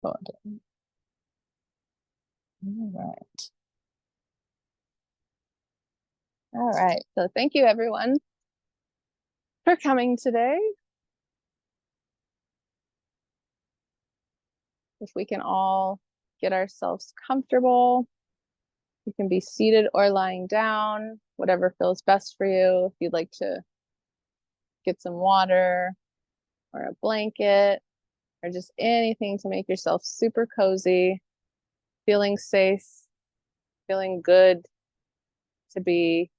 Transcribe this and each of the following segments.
All right. All right. So thank you everyone for coming today. If we can all get ourselves comfortable, you can be seated or lying down, whatever feels best for you. If you'd like to get some water or a blanket or just anything to make yourself super cozy, feeling safe, feeling good to be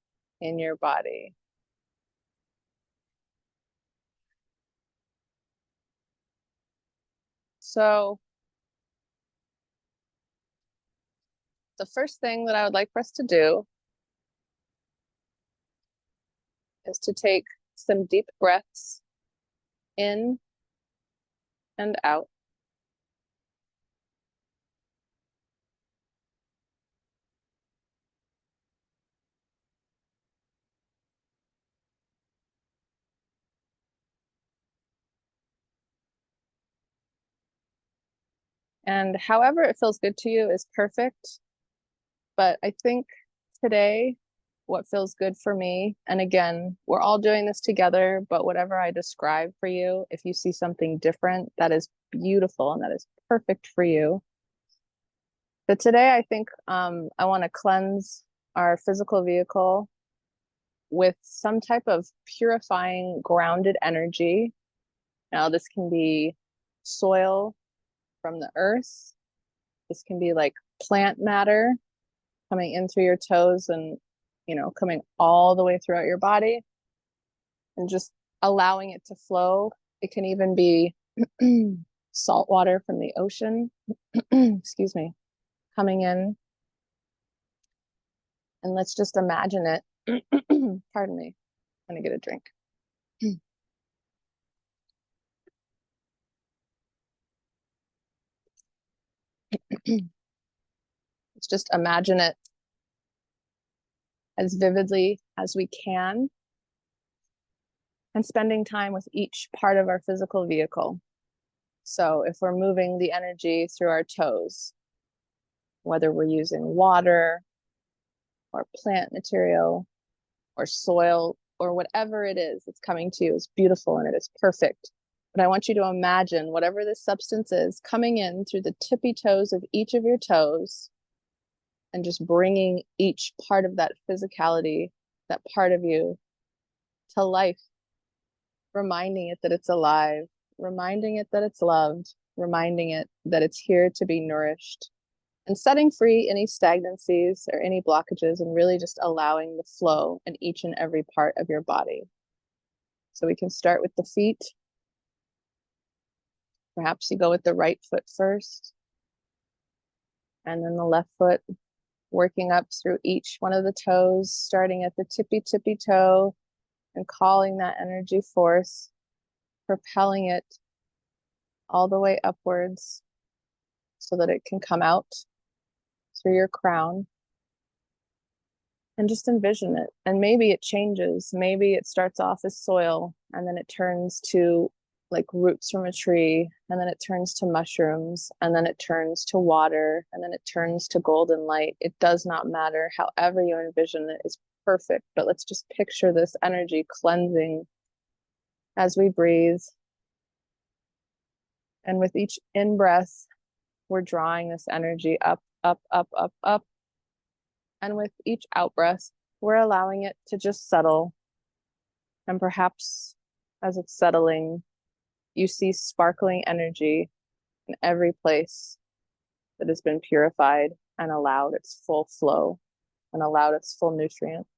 in your body. So the first thing that I would like for us to do is to take some deep breaths in and out. And however it feels good to you is perfect. But I think today, what feels good for me, and again, we're all doing this together, but whatever I describe for you, if you see something different, that is beautiful and that is perfect for you. But today, I think I want to cleanse our physical vehicle with some type of purifying, grounded energy. Now, this can be soil from the earth. This can be like plant matter coming in through your toes and, coming all the way throughout your body and just allowing it to flow. It can even be salt water from the ocean, excuse me, coming in. And let's just imagine it. Pardon me. I'm gonna get a drink. Let's just imagine it as vividly as we can and spending time with each part of our physical vehicle. So if we're moving the energy through our toes, whether we're using water or plant material or soil or whatever it is that's coming to you is beautiful and it is perfect. But I want you to imagine whatever this substance is coming in through the tippy toes of each of your toes and just bringing each part of that physicality, that part of you, to life, reminding it that it's alive, reminding it that it's loved, reminding it that it's here to be nourished, and setting free any stagnancies or any blockages and really just allowing the flow in each and every part of your body. So we can start with the feet. Perhaps you go with the right foot first, and then the left foot, working up through each one of the toes, starting at the tippy toe and calling that energy force, propelling it all the way upwards so that it can come out through your crown. And just envision it. And maybe it changes. Maybe it starts off as soil and then it turns to like roots from a tree, and then it turns to mushrooms, and then it turns to water, and then it turns to golden light. It does not matter. However you envision it is perfect. But let's just picture this energy cleansing as we breathe. And with each in-breath, we're drawing this energy up, up, up, up, up. And with each out-breath, we're allowing it to just settle. And perhaps as it's settling, you see sparkling energy in every place that has been purified and allowed its full flow and allowed its full nutrients.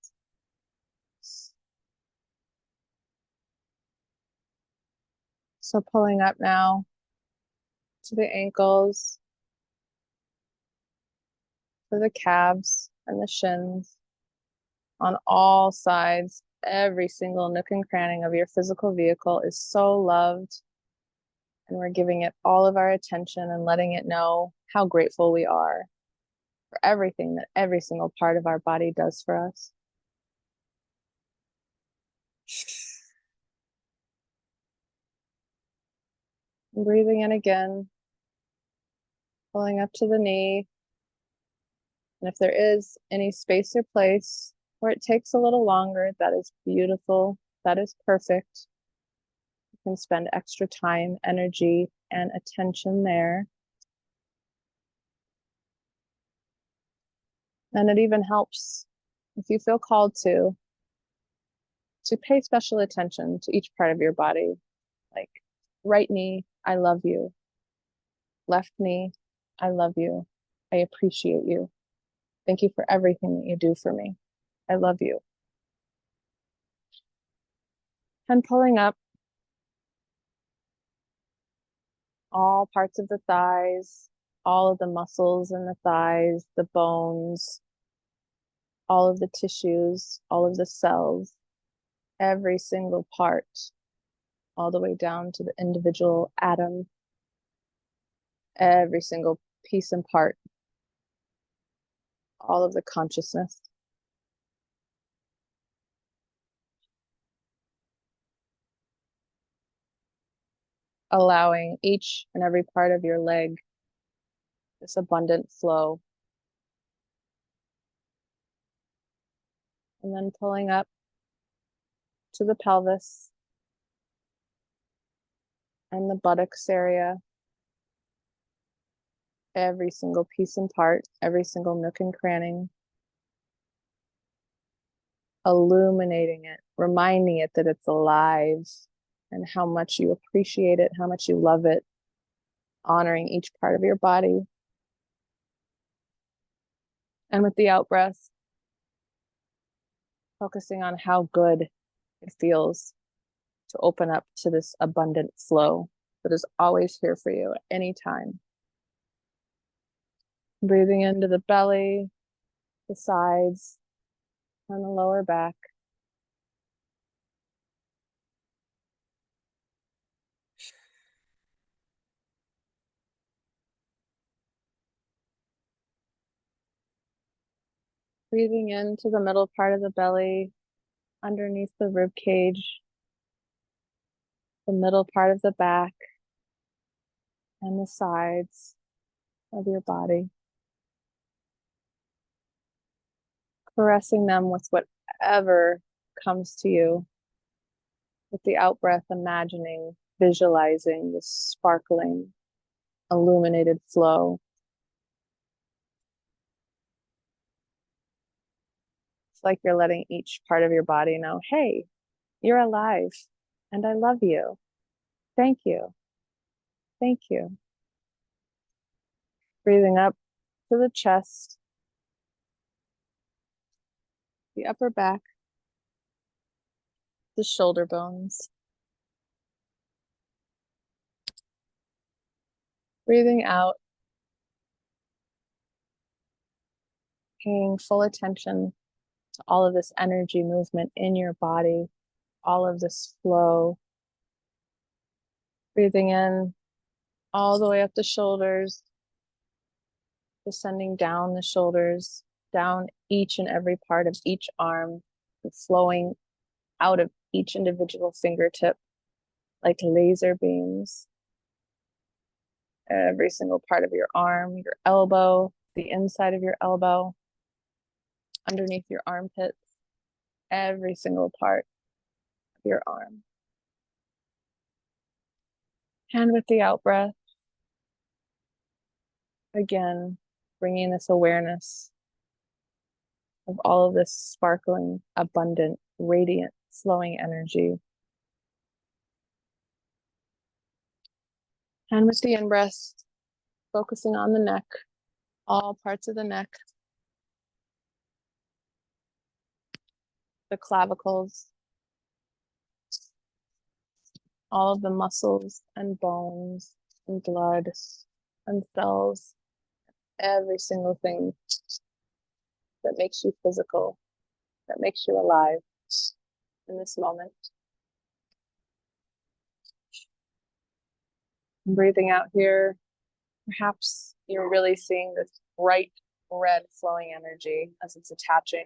So pulling up now to the ankles, to the calves and the shins, on all sides, every single nook and cranny of your physical vehicle is so loved. And we're giving it all of our attention and letting it know how grateful we are for everything that every single part of our body does for us. And breathing in again. Pulling up to the knee. And if there is any space or place where it takes a little longer, that is beautiful. That is perfect. You can spend extra time, energy, and attention there. And it even helps, if you feel called to pay special attention to each part of your body. Like right knee, I love you. Left knee, I love you. I appreciate you. Thank you for everything that you do for me. I love you. And pulling up all parts of the thighs, all of the muscles in the thighs, the bones, all of the tissues, all of the cells, every single part, all the way down to the individual atom, every single piece and part, all of the consciousness. Allowing each and every part of your leg this abundant flow. And then pulling up to the pelvis and the buttocks area, every single piece and part, every single nook and cranny, illuminating it, reminding it that it's alive and how much you appreciate it, how much you love it, honoring each part of your body. And with the out breath, focusing on how good it feels to open up to this abundant flow that is always here for you at any time. Breathing into the belly, the sides, and the lower back. Breathing into the middle part of the belly, underneath the rib cage, the middle part of the back, and the sides of your body. Caressing them with whatever comes to you. With the out breath, imagining, visualizing this sparkling, illuminated flow. It's like you're letting each part of your body know, hey, you're alive, and I love you. Thank you. Thank you. Breathing up to the chest, the upper back, the shoulder bones. Breathing out, paying full attention to all of this energy movement in your body, all of this flow. Breathing in all the way up the shoulders, descending down the shoulders, down each and every part of each arm, flowing out of each individual fingertip like laser beams. Every single part of your arm, your elbow, the inside of your elbow, underneath your armpits, every single part of your arm. And with the out breath, again, bringing this awareness of all of this sparkling, abundant, radiant, flowing energy. And with the in-breath, focusing on the neck, all parts of the neck, the clavicles, all of the muscles and bones and blood and cells, every single thing that makes you physical, that makes you alive in this moment. And breathing out here, perhaps you're really seeing this bright red flowing energy as it's attaching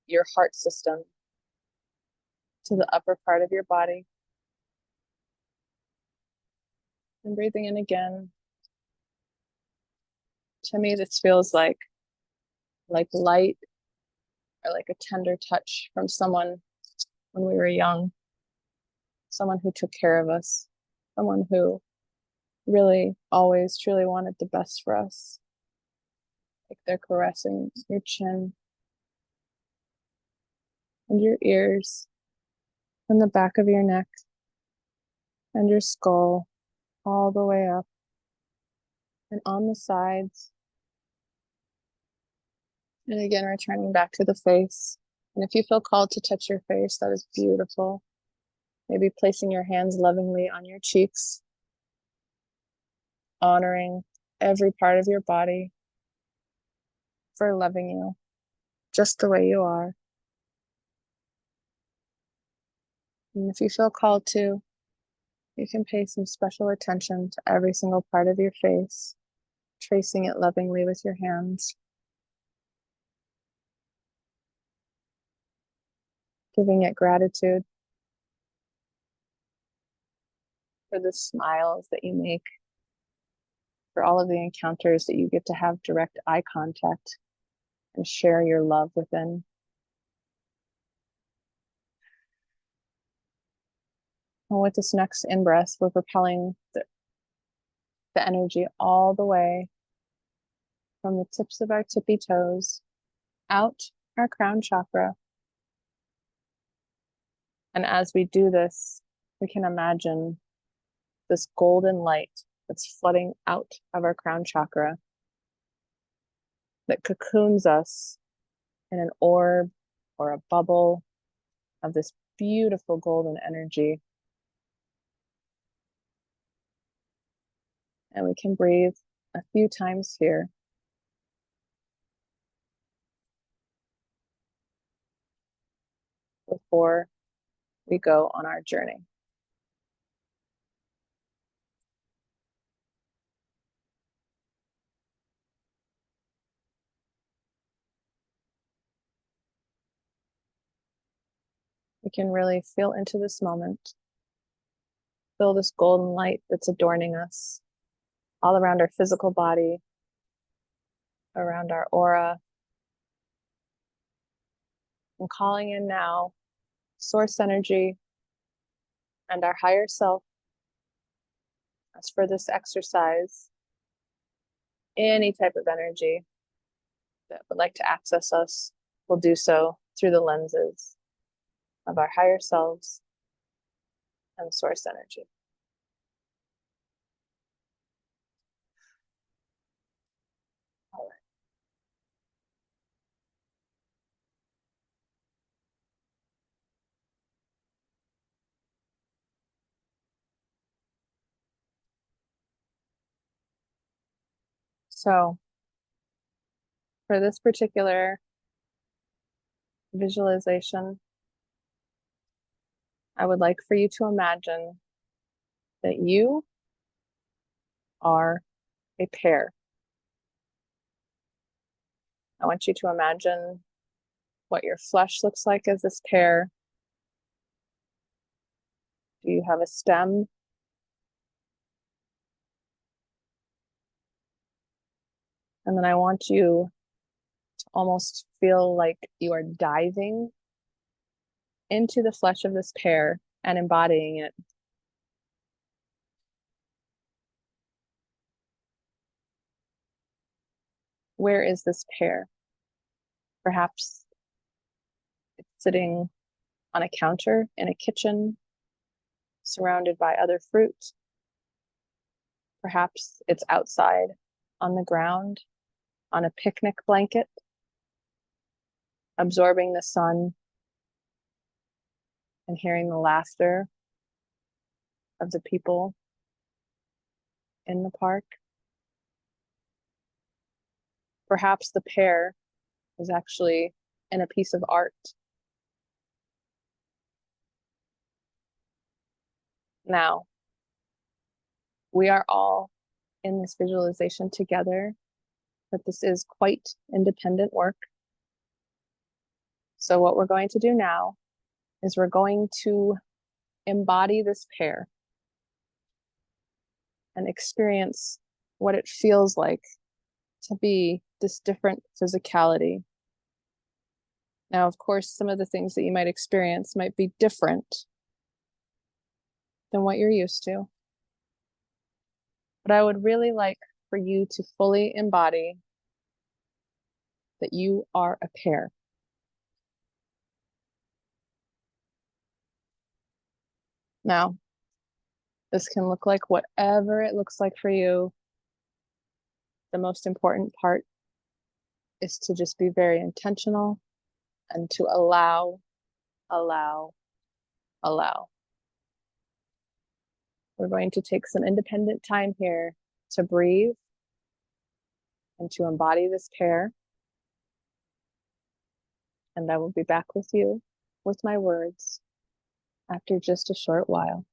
your heart system to the upper part of your body. And breathing in again, To me, this feels like light, or like a tender touch from someone when we were young, someone who took care of us, someone who really always truly wanted the best for us. Like they're caressing your chin and your ears and the back of your neck and your skull all the way up and on the sides. And again, returning back to the face. And if you feel called to touch your face, that is beautiful. Maybe placing your hands lovingly on your cheeks, honoring every part of your body for loving you just the way you are. And if you feel called to, you can pay some special attention to every single part of your face, tracing it lovingly with your hands, giving it gratitude for the smiles that you make, for all of the encounters that you get to have direct eye contact and share your love within. And with this next in-breath, we're propelling the energy all the way from the tips of our tippy toes out our crown chakra. And as we do this, we can imagine this golden light that's flooding out of our crown chakra that cocoons us in an orb or a bubble of this beautiful golden energy. And we can breathe a few times here. Before we go on our journey. We can really feel into this moment. Feel this golden light that's adorning us all around our physical body, around our aura. And calling in now source energy and our higher self. As for this exercise, any type of energy that would like to access us will do so through the lenses of our higher selves and source energy. All right. So for this particular visualization, I would like for you to imagine that you are a pear. I want you to imagine what your flesh looks like as this pear. Do you have a stem? And then I want you to almost feel like you are diving into the flesh of this pear and embodying it. Where is this pear? Perhaps it's sitting on a counter in a kitchen, surrounded by other fruit. Perhaps it's outside on the ground, on a picnic blanket, absorbing the sun and hearing the laughter of the people in the park. Perhaps the pear is actually in a piece of art. Now, we are all in this visualization together, but this is quite independent work. So what we're going to do now is we're going to embody this pear and experience what it feels like to be this different physicality. Now, of course, some of the things that you might experience might be different than what you're used to. But I would really like for you to fully embody that you are a pear. Now, this can look like whatever it looks like for you. The most important part is to just be very intentional and to allow, allow, allow. We're going to take some independent time here to breathe and to embody this pear. And I will be back with you with my words after just a short while.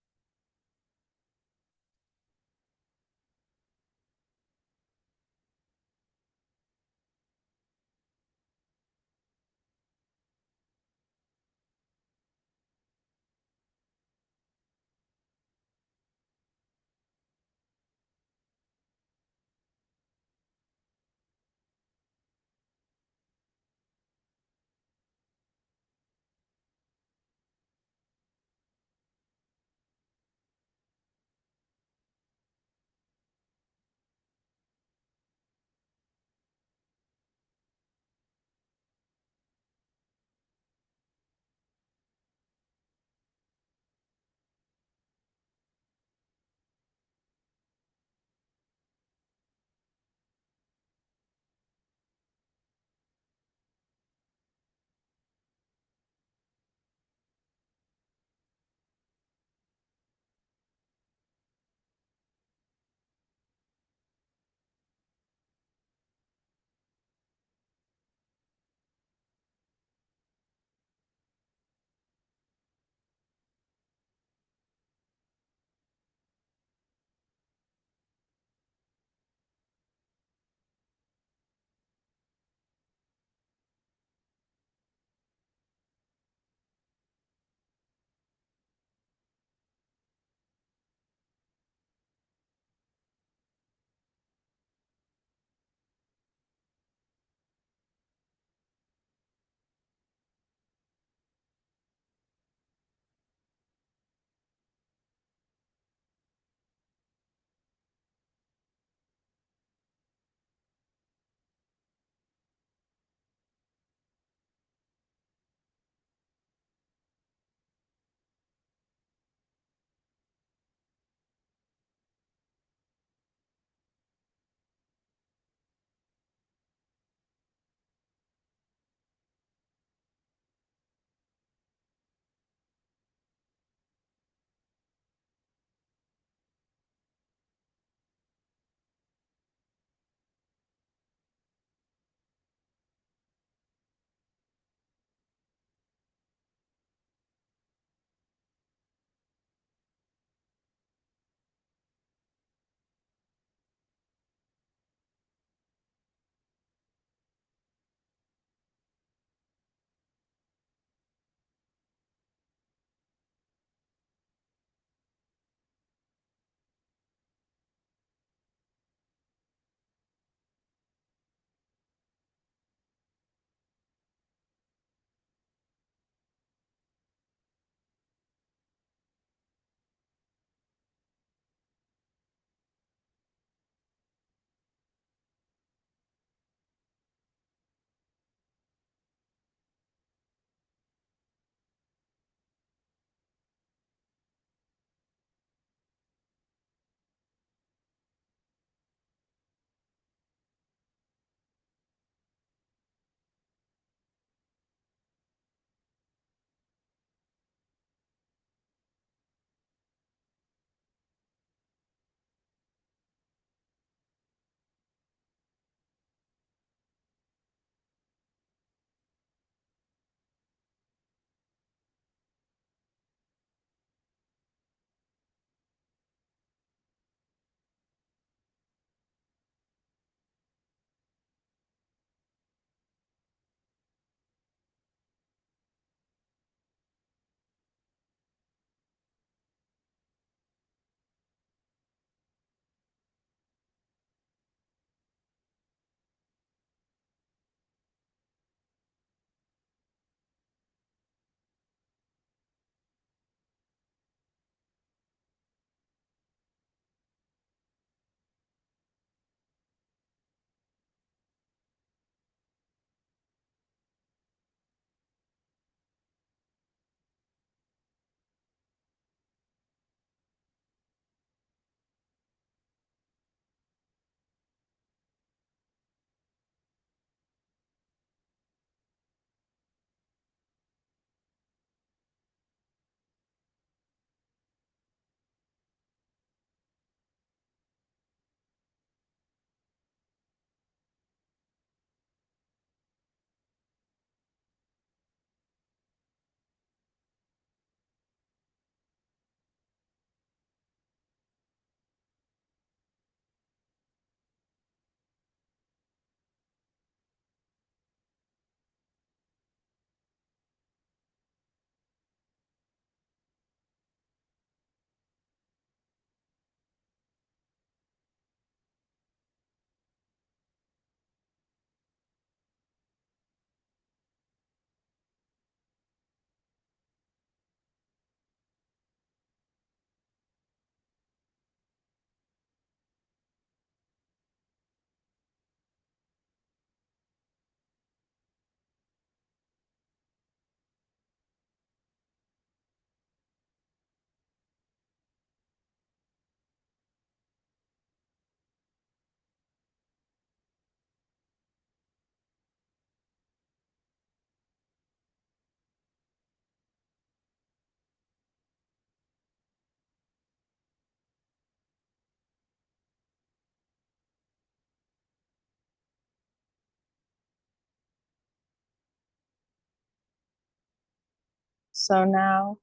So now,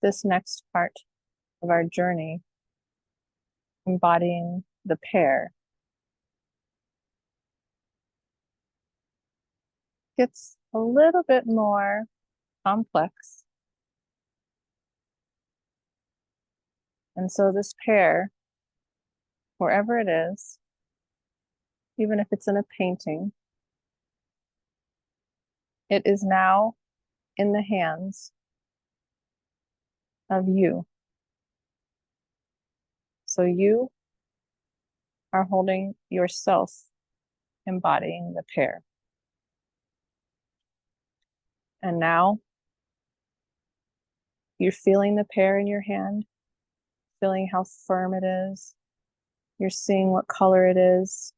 this next part of our journey, embodying the pear, gets a little bit more complex. And so this pear, wherever it is, even if it's in a painting, it is now in the hands of you. So you are holding yourself, embodying the pear. And now you're feeling the pear in your hand, feeling how firm it is. You're seeing what color it is.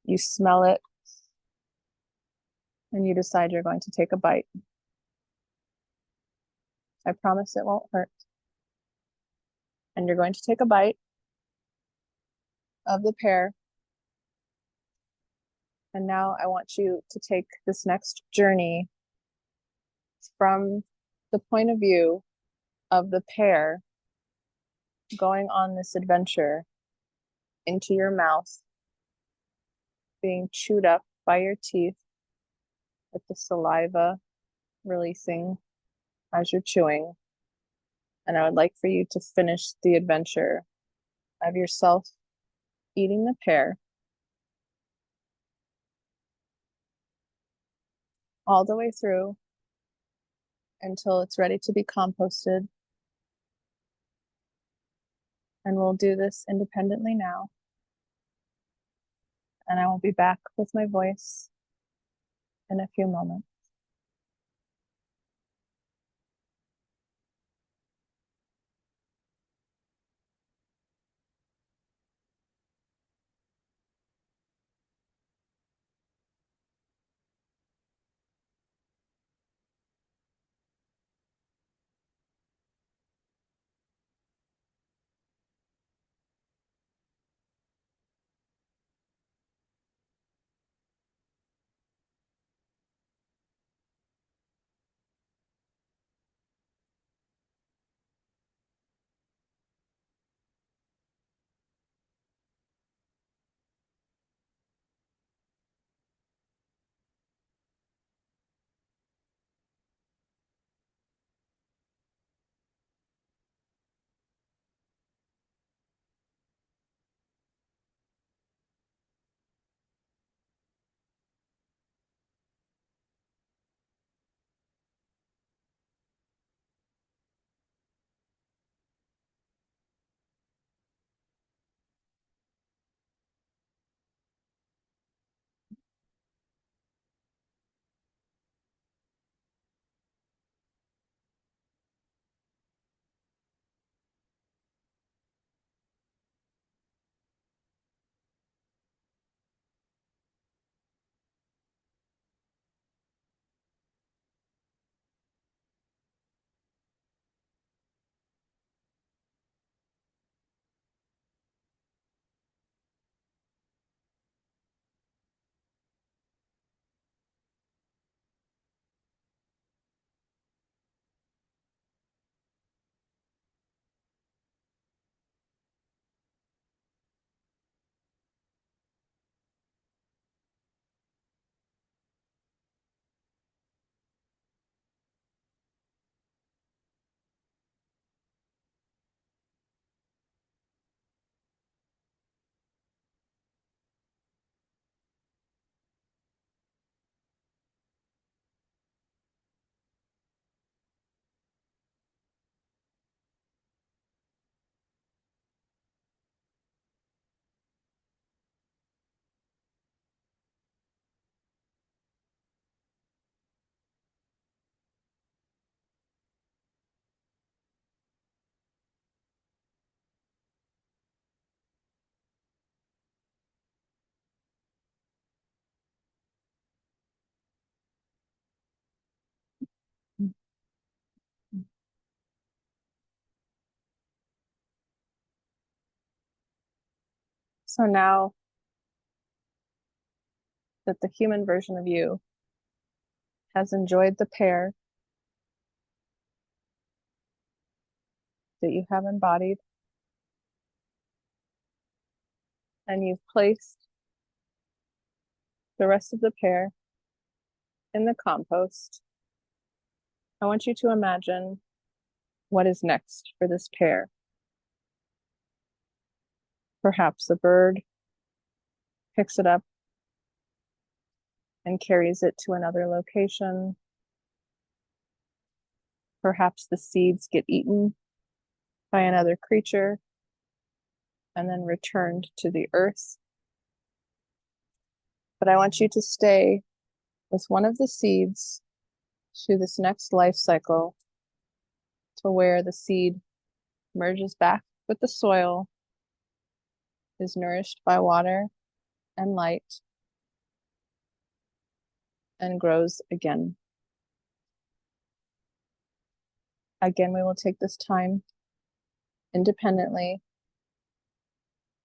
You smell it, and you decide you're going to take a bite. I promise it won't hurt. And you're going to take a bite of the pear. And now I want you to take this next journey from the point of view of the pear going on this adventure into your mouth, being chewed up by your teeth with the saliva releasing as you're chewing. And I would like for you to finish the adventure of yourself eating the pear all the way through until it's ready to be composted. And we'll do this independently now. And I will be back with my voice in a few moments. So now that the human version of you has enjoyed the pear that you have embodied, and you've placed the rest of the pear in the compost. I want you to imagine what is next for this pear. Perhaps a bird picks it up and carries it to another location. Perhaps the seeds get eaten by another creature and then returned to the earth. But I want you to stay with one of the seeds through this next life cycle to where the seed merges back with the soil, is nourished by water and light, and grows again. Again, we will take this time independently,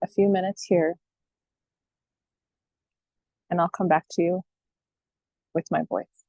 a few minutes here, and I'll come back to you with my voice.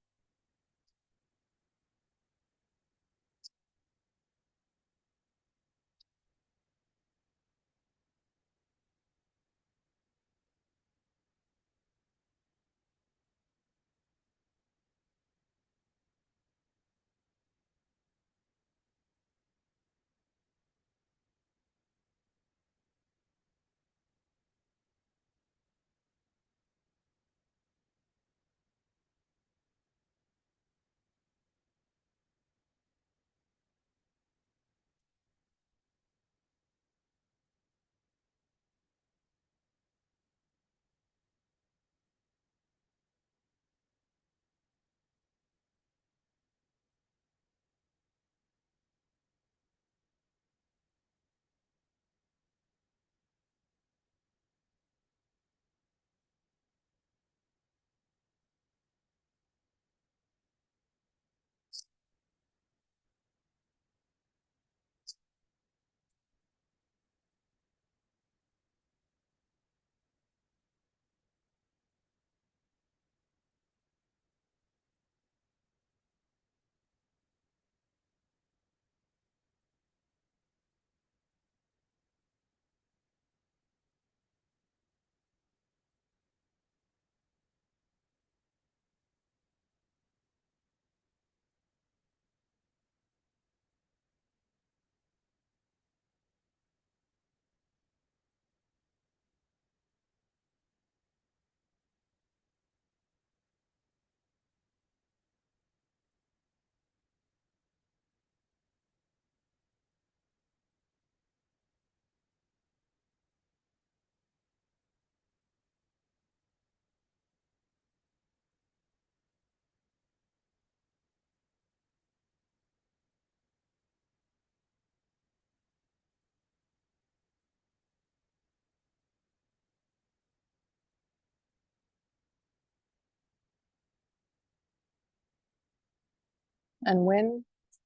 And when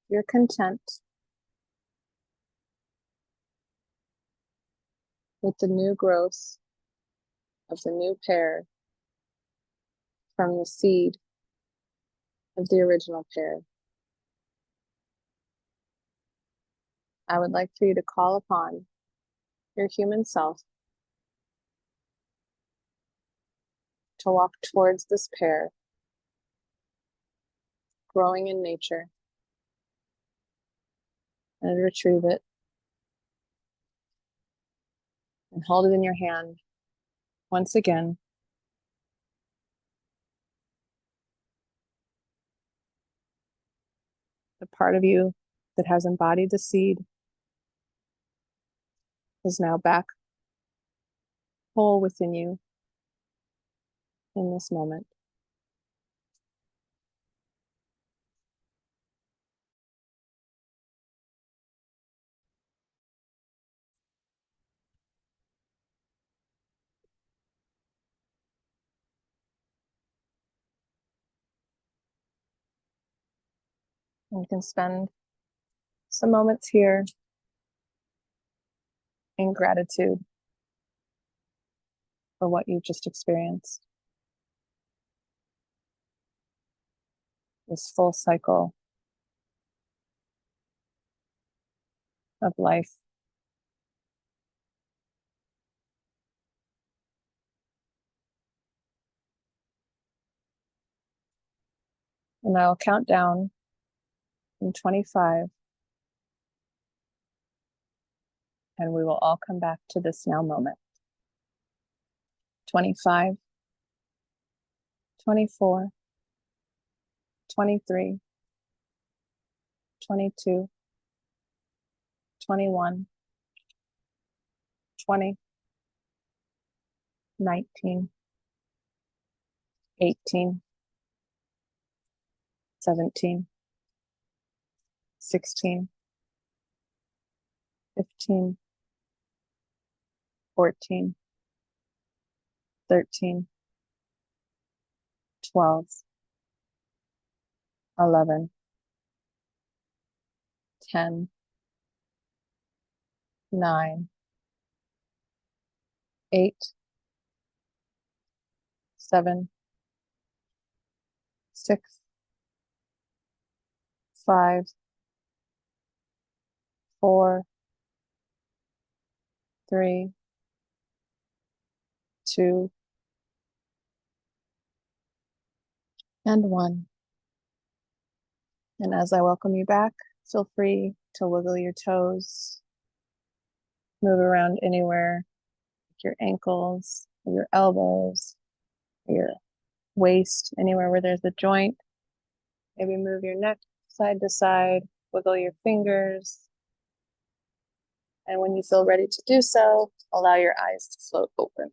you're content with the new growth of the new pear from the seed of the original pear, I would like for you to call upon your human self to walk towards this pear growing in nature and retrieve it and hold it in your hand once again. The part of you that has embodied the seed is now back whole within you in this moment. And you can spend some moments here in gratitude for what you just experienced. this full cycle of life. And I'll count down from 25, and we will all come back to this now moment. 25, 24, 23, 22, 21, 20, 19, 18, 17, 16, 15, 14, 13, 12, 11, 10, 9, 8, 7, 6, 5, 4, 3, 2, and 1. And as I welcome you back, feel free to wiggle your toes, move around anywhere, your ankles, your elbows, your waist, anywhere where there's a joint. Maybe move your neck side to side, wiggle your fingers. And when you feel ready to do so, allow your eyes to float open.